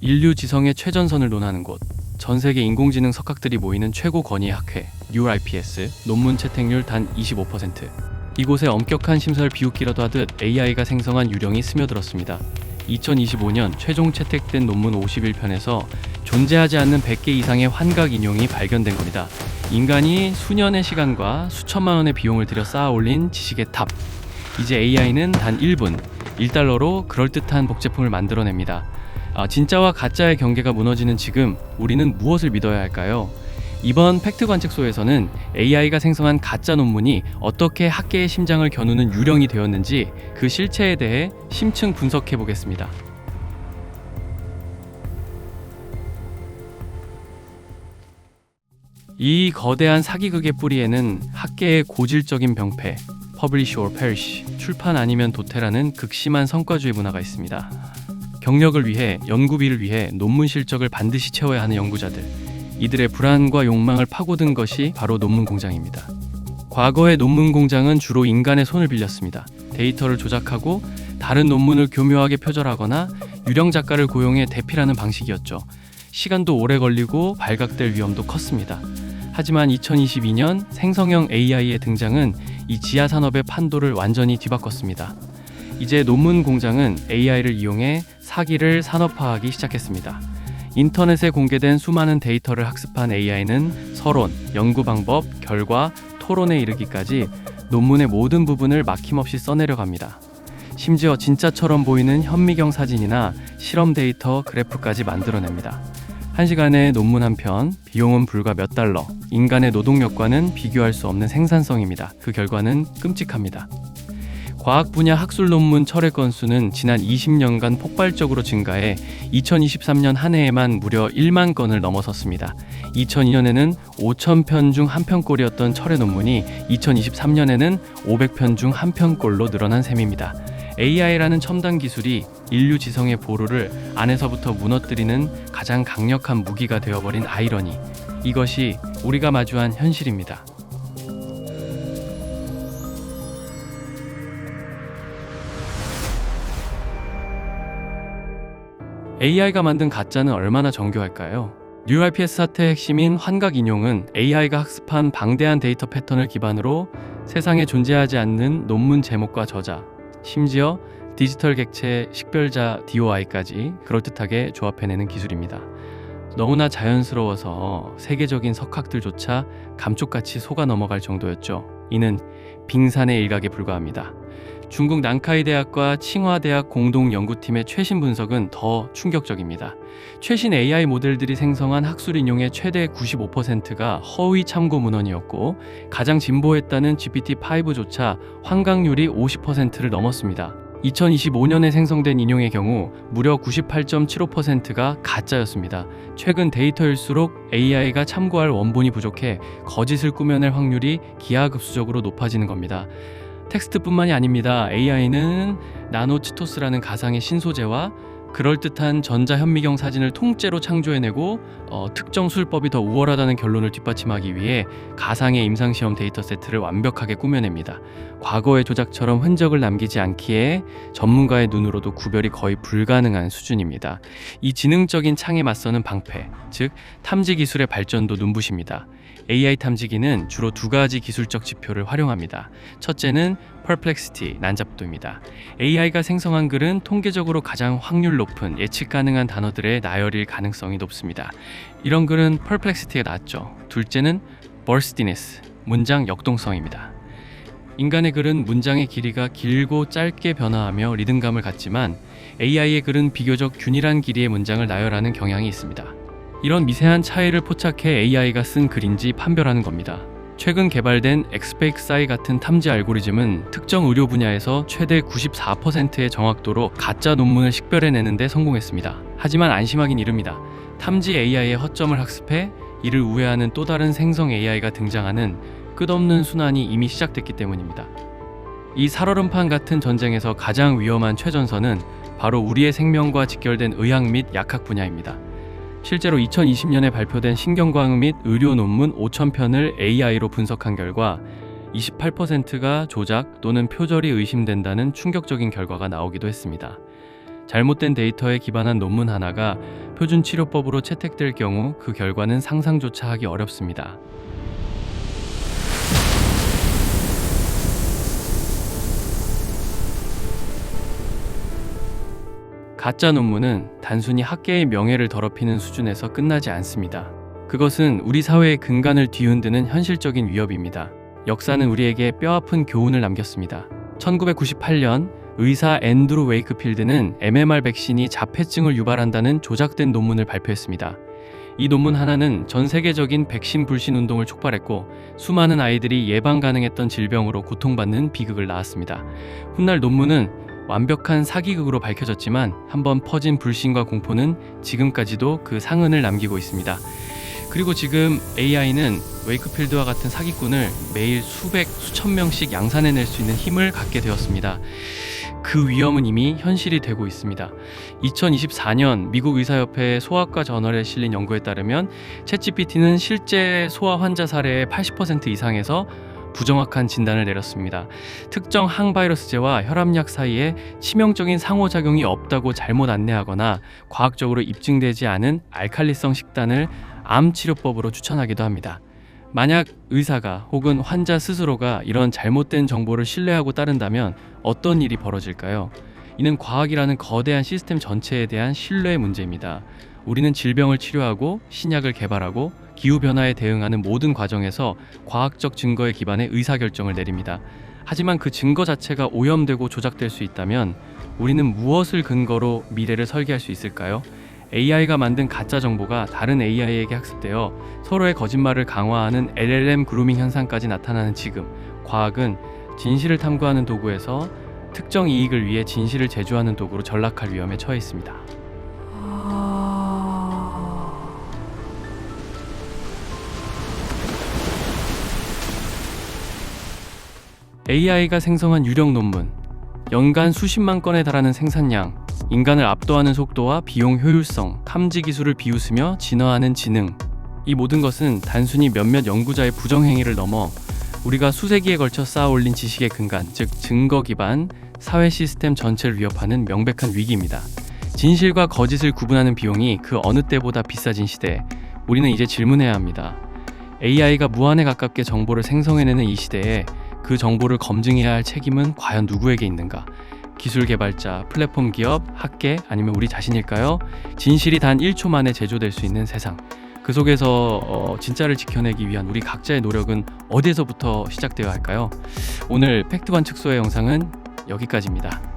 인류 지성의 최전선을 논하는 곳, 전 세계 인공지능 석학들이 모이는 최고 권위의 학회 뉴RIPS, 논문 채택률 단 25%. 이곳에 엄격한 심사를 비웃기라도 하듯 AI가 생성한 유령이 스며들었습니다. 2025년 최종 채택된 논문 51편에서 존재하지 않는 100개 이상의 환각 인용이 발견된 겁니다. 인간이 수년의 시간과 수천만 원의 비용을 들여 쌓아 올린 지식의 탑. 이제 AI는 단 1분, 1달러로 그럴듯한 복제품을 만들어냅니다. 진짜와 가짜의 경계가 무너지는 지금 우리는 무엇을 믿어야 할까요? 이번 팩트 관측소에서는 AI가 생성한 가짜 논문이 어떻게 학계의 심장을 겨누는 유령이 되었는지 그 실체에 대해 심층 분석해 보겠습니다. 이 거대한 사기극의 뿌리에는 학계의 고질적인 병폐, Publish or Perish, 출판 아니면 도태라는 극심한 성과주의 문화가 있습니다. 경력을 위해, 연구비를 위해 논문 실적을 반드시 채워야 하는 연구자들, 이들의 불안과 욕망을 파고든 것이 바로 논문 공장입니다. 과거의 논문 공장은 주로 인간의 손을 빌렸습니다. 데이터를 조작하고 다른 논문을 교묘하게 표절하거나 유령 작가를 고용해 대필하는 방식이었죠. 시간도 오래 걸리고 발각될 위험도 컸습니다. 하지만 2022년 생성형 AI의 등장은 이 지하 산업의 판도를 완전히 뒤바꿨습니다. 이제 논문 공장은 AI를 이용해 사기를 산업화하기 시작했습니다. 인터넷에 공개된 수많은 데이터를 학습한 AI는 서론, 연구 방법, 결과, 토론에 이르기까지 논문의 모든 부분을 막힘없이 써내려갑니다. 심지어 진짜처럼 보이는 현미경 사진이나 실험 데이터 그래프까지 만들어냅니다. 1시간의 논문 한 편, 비용은 불과 몇 달러, 인간의 노동력과는 비교할 수 없는 생산성입니다. 그 결과는 끔찍합니다. 과학 분야 학술 논문 철회 건수는 지난 20년간 폭발적으로 증가해 2023년 한 해에만 무려 1만 건을 넘어섰습니다. 2002년에는 5,000편 중 한 편꼴이었던 철회 논문이 2023년에는 500편 중 한 편꼴로 늘어난 셈입니다. AI라는 첨단 기술이 인류 지성의 보루를 안에서부터 무너뜨리는 가장 강력한 무기가 되어버린 아이러니. 이것이 우리가 마주한 현실입니다. AI가 만든 가짜는 얼마나 정교할까요? 뉴RIPS 사태의 핵심인 환각 인용은 AI가 학습한 방대한 데이터 패턴을 기반으로 세상에 존재하지 않는 논문 제목과 저자, 심지어 디지털 객체 식별자 DOI까지 그럴듯하게 조합해내는 기술입니다. 너무나 자연스러워서 세계적인 석학들조차 감쪽같이 속아 넘어갈 정도였죠. 이는 빙산의 일각에 불과합니다. 중국 난카이 대학과 칭화 대학 공동 연구팀의 최신 분석은 더 충격적입니다. 최신 AI 모델들이 생성한 학술 인용의 최대 95%가 허위 참고 문헌이었고 가장 진보했다는 GPT-5조차 환각률이 50%를 넘었습니다. 2025년에 생성된 인용의 경우 무려 98.75%가 가짜였습니다. 최근 데이터일수록 AI가 참고할 원본이 부족해 거짓을 꾸며낼 확률이 기하급수적으로 높아지는 겁니다. 텍스트뿐만이 아닙니다. AI는 나노치토스라는 가상의 신소재와 그럴듯한 전자현미경 사진을 통째로 창조해내고 특정 술법이 더 우월하다는 결론을 뒷받침하기 위해 가상의 임상시험 데이터 세트를 완벽하게 꾸며냅니다. 과거의 조작처럼 흔적을 남기지 않기에 전문가의 눈으로도 구별이 거의 불가능한 수준입니다. 이 지능적인 창에 맞서는 방패, 즉 탐지 기술의 발전도 눈부십니다. AI 탐지기는 주로 두 가지 기술적 지표를 활용합니다. 첫째는 Perplexity, 난잡도입니다. AI가 생성한 글은 통계적으로 가장 확률 높은 예측 가능한 단어들의 나열일 가능성이 높습니다. 이런 글은 Perplexity가 낮죠. 둘째는 Burstiness, 문장 역동성입니다. 인간의 글은 문장의 길이가 길고 짧게 변화하며 리듬감을 갖지만 AI의 글은 비교적 균일한 길이의 문장을 나열하는 경향이 있습니다. 이런 미세한 차이를 포착해 AI가 쓴 글인지 판별하는 겁니다. 최근 개발된 엑스페이크사이 같은 탐지 알고리즘은 특정 의료 분야에서 최대 94%의 정확도로 가짜 논문을 식별해내는 데 성공했습니다. 하지만 안심하긴 이릅니다. 탐지 AI의 허점을 학습해 이를 우회하는 또 다른 생성 AI가 등장하는 끝없는 순환이 이미 시작됐기 때문입니다. 이 살얼음판 같은 전쟁에서 가장 위험한 최전선은 바로 우리의 생명과 직결된 의학 및 약학 분야입니다. 실제로 2020년에 발표된 신경과학 및 의료 논문 5,000편을 AI로 분석한 결과 28%가 조작 또는 표절이 의심된다는 충격적인 결과가 나오기도 했습니다. 잘못된 데이터에 기반한 논문 하나가 표준 치료법으로 채택될 경우 그 결과는 상상조차 하기 어렵습니다. 가짜 논문은 단순히 학계의 명예를 더럽히는 수준에서 끝나지 않습니다. 그것은 우리 사회의 근간을 뒤흔드는 현실적인 위협입니다. 역사는 우리에게 뼈아픈 교훈을 남겼습니다. 1998년 의사 앤드루 웨이크필드는 MMR 백신이 자폐증을 유발한다는 조작된 논문을 발표했습니다. 이 논문 하나는 전 세계적인 백신 불신 운동을 촉발했고 수많은 아이들이 예방 가능했던 질병으로 고통받는 비극을 낳았습니다. 훗날 논문은 완벽한 사기극으로 밝혀졌지만 한번 퍼진 불신과 공포는 지금까지도 그 상흔을 남기고 있습니다. 그리고 지금 AI는 웨이크필드와 같은 사기꾼을 매일 수백, 수천 명씩 양산해낼 수 있는 힘을 갖게 되었습니다. 그 위험은 이미 현실이 되고 있습니다. 2024년 미국 의사협회 소아과 저널에 실린 연구에 따르면 챗GPT는 실제 소아 환자 사례의 80% 이상에서 부정확한 진단을 내렸습니다. 특정 항바이러스제와 혈압약 사이에 치명적인 상호작용이 없다고 잘못 안내하거나 과학적으로 입증되지 않은 알칼리성 식단을 암 치료법으로 추천하기도 합니다. 만약 의사가 혹은 환자 스스로가 이런 잘못된 정보를 신뢰하고 따른다면 어떤 일이 벌어질까요? 이는 과학이라는 거대한 시스템 전체에 대한 신뢰의 문제입니다. 우리는 질병을 치료하고 신약을 개발하고 기후변화에 대응하는 모든 과정에서 과학적 증거에 기반해 의사결정을 내립니다. 하지만 그 증거 자체가 오염되고 조작될 수 있다면 우리는 무엇을 근거로 미래를 설계할 수 있을까요? AI가 만든 가짜 정보가 다른 AI에게 학습되어 서로의 거짓말을 강화하는 LLM 그루밍 현상까지 나타나는 지금, 과학은 진실을 탐구하는 도구에서 특정 이익을 위해 진실을 제조하는 도구로 전락할 위험에 처해 있습니다. AI가 생성한 유령 논문, 연간 수십만 건에 달하는 생산량, 인간을 압도하는 속도와 비용 효율성, 탐지 기술을 비웃으며 진화하는 지능. 이 모든 것은 단순히 몇몇 연구자의 부정행위를 넘어 우리가 수세기에 걸쳐 쌓아 올린 지식의 근간, 즉 증거 기반 사회 시스템 전체를 위협하는 명백한 위기입니다. 진실과 거짓을 구분하는 비용이 그 어느 때보다 비싸진 시대에 우리는 이제 질문해야 합니다. AI가 무한에 가깝게 정보를 생성해내는 이 시대에 그 정보를 검증해야 할 책임은 과연 누구에게 있는가? 기술 개발자, 플랫폼 기업, 학계, 아니면 우리 자신일까요? 진실이 단 1초 만에 제조될 수 있는 세상. 그 속에서 진짜를 지켜내기 위한 우리 각자의 노력은 어디에서부터 시작되어야 할까요? 오늘 팩트관측소의 영상은 여기까지입니다.